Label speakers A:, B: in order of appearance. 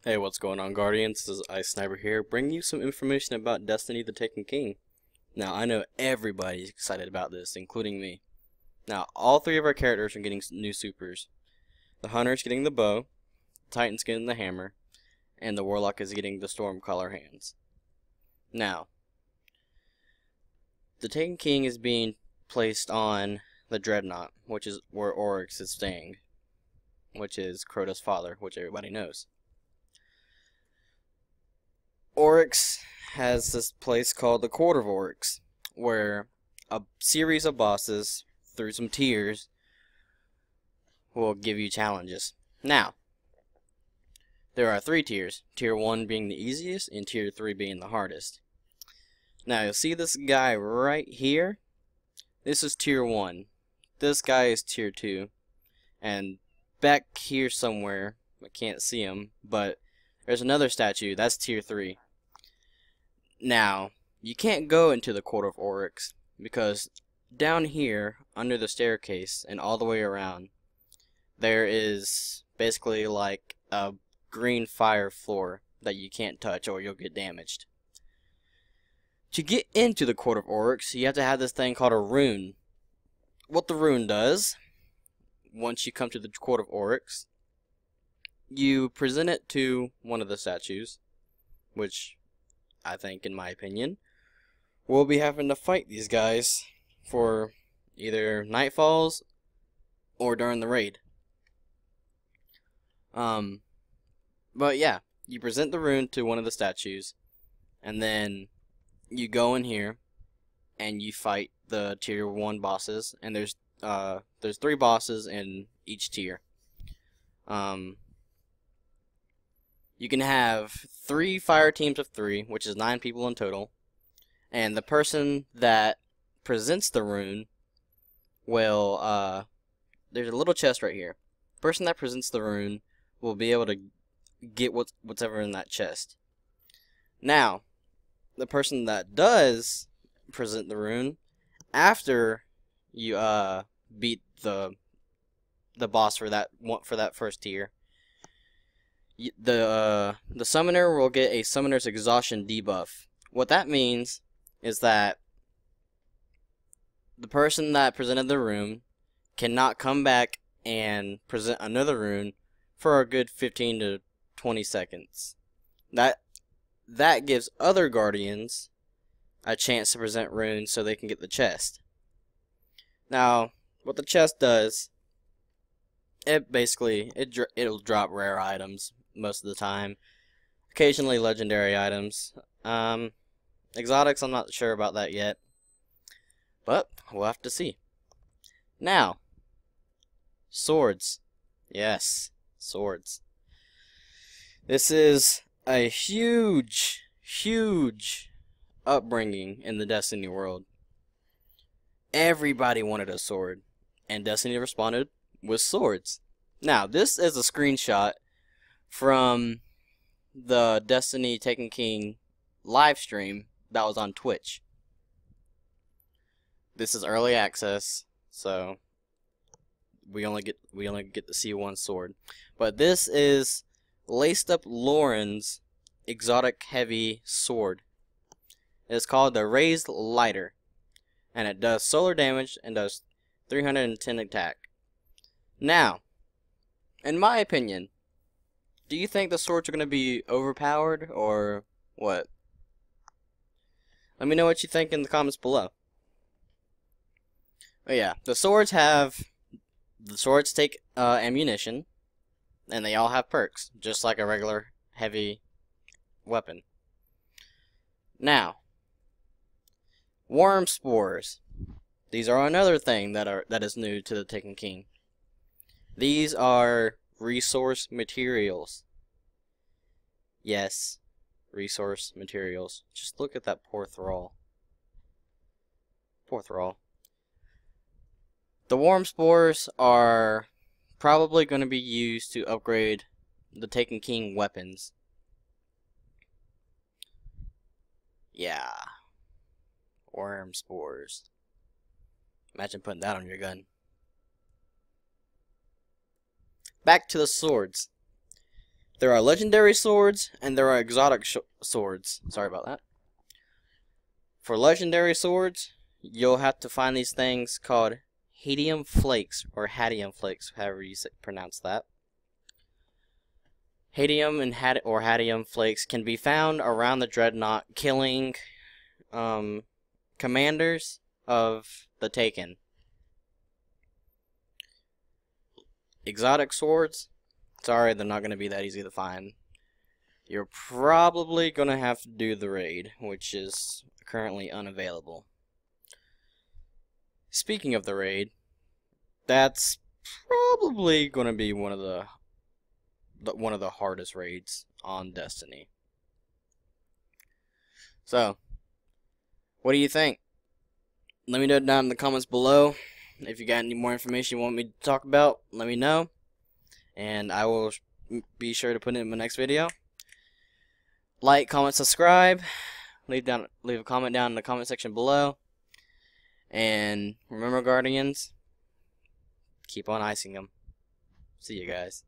A: Hey, what's going on, Guardians? This is Ice Sniper here, bringing you some information about Destiny the Taken King. Now, I know everybody's excited about this, including me. Now, all three of our characters are getting new supers. The Hunter's getting the bow, the Titan's getting the hammer, and the Warlock is getting the Stormcaller hands. Now, the Taken King is being placed on the Dreadnought, which is where Oryx is staying, which is Crota's father, which everybody knows. Oryx has this place called the Court of Oryx, where a series of bosses, through some tiers, will give you challenges. Now, there are 3 tiers, tier 1 being the easiest, and tier 3 being the hardest. Now, you'll see this guy right here. This is tier 1. This guy is tier 2. And back here somewhere, I can't see him, but there's another statue, that's tier 3. Now, you can't go into the Court of Oryx, because down here, under the staircase, and all the way around, there is basically like a green fire floor that you can't touch or you'll get damaged. To get into the Court of Oryx, you have to have this thing called a rune. What the rune does, once you come to the Court of Oryx, you present it to one of the statues, which I think, in my opinion, we'll be having to fight these guys for either nightfalls or during the raid. But yeah, you present the rune to one of the statues, and then you go in here and you fight the tier 1 bosses, and there's 3 bosses in each tier. You can have 3 fire teams of 3, which is 9 people in total. And the person that presents the rune will, there's a little chest right here. The person that presents the rune will be able to get whatever in that chest. Now, the person that does present the rune, after you beat the boss for that first tier, the summoner will get a summoner's exhaustion debuff. What that means is that the person that presented the rune cannot come back and present another rune for a good 15 to 20 seconds. That gives other guardians a chance to present runes so they can get the chest. Now, what the chest does, it'll drop rare items most of the time. Occasionally legendary items. Exotics, I'm not sure about that yet. But we'll have to see. Now, swords. Yes, swords. This is a huge upbringing in the Destiny world. Everybody wanted a sword, and Destiny responded with swords. Now, this is a screenshot from the Destiny Taken King live stream that was on Twitch. This is early access, so we only get to see one sword. But this is Laced Up Lauren's exotic heavy sword. It's called the Raised Lighter, and it does solar damage and does 310 attack. Now, in my opinion, do you think the swords are going to be overpowered, or what? Let me know what you think in the comments below. But yeah, the swords take ammunition, and they all have perks, just like a regular heavy weapon. Now, Wormspores. These are another thing that is new to the Taken King. These are resource materials. Yes, resource materials. Just look at that poor thrall. Poor thrall. The Wormspores are probably going to be used to upgrade the Taken King weapons. Yeah. Wormspores. Imagine putting that on your gun. Back to the swords. There are legendary swords and there are exotic swords. Sorry about that. For legendary swords, you'll have to find these things called hadium flakes, or hadium flakes, however you pronounce that. Hadium and hadium flakes can be found around the dreadnought, killing commanders of the Taken. Exotic swords, sorry, they're not going to be that easy to find. You're probably going to have to do the raid, which is currently unavailable. Speaking of the raid, that's probably going to be one of the hardest raids on Destiny. So, what do you think? Let me know down in the comments below. If you got any more information you want me to talk about, let me know, and I will be sure to put it in my next video. Like, comment, subscribe, leave a comment down in the comment section below, and remember, Guardians, keep on icing them. See you guys.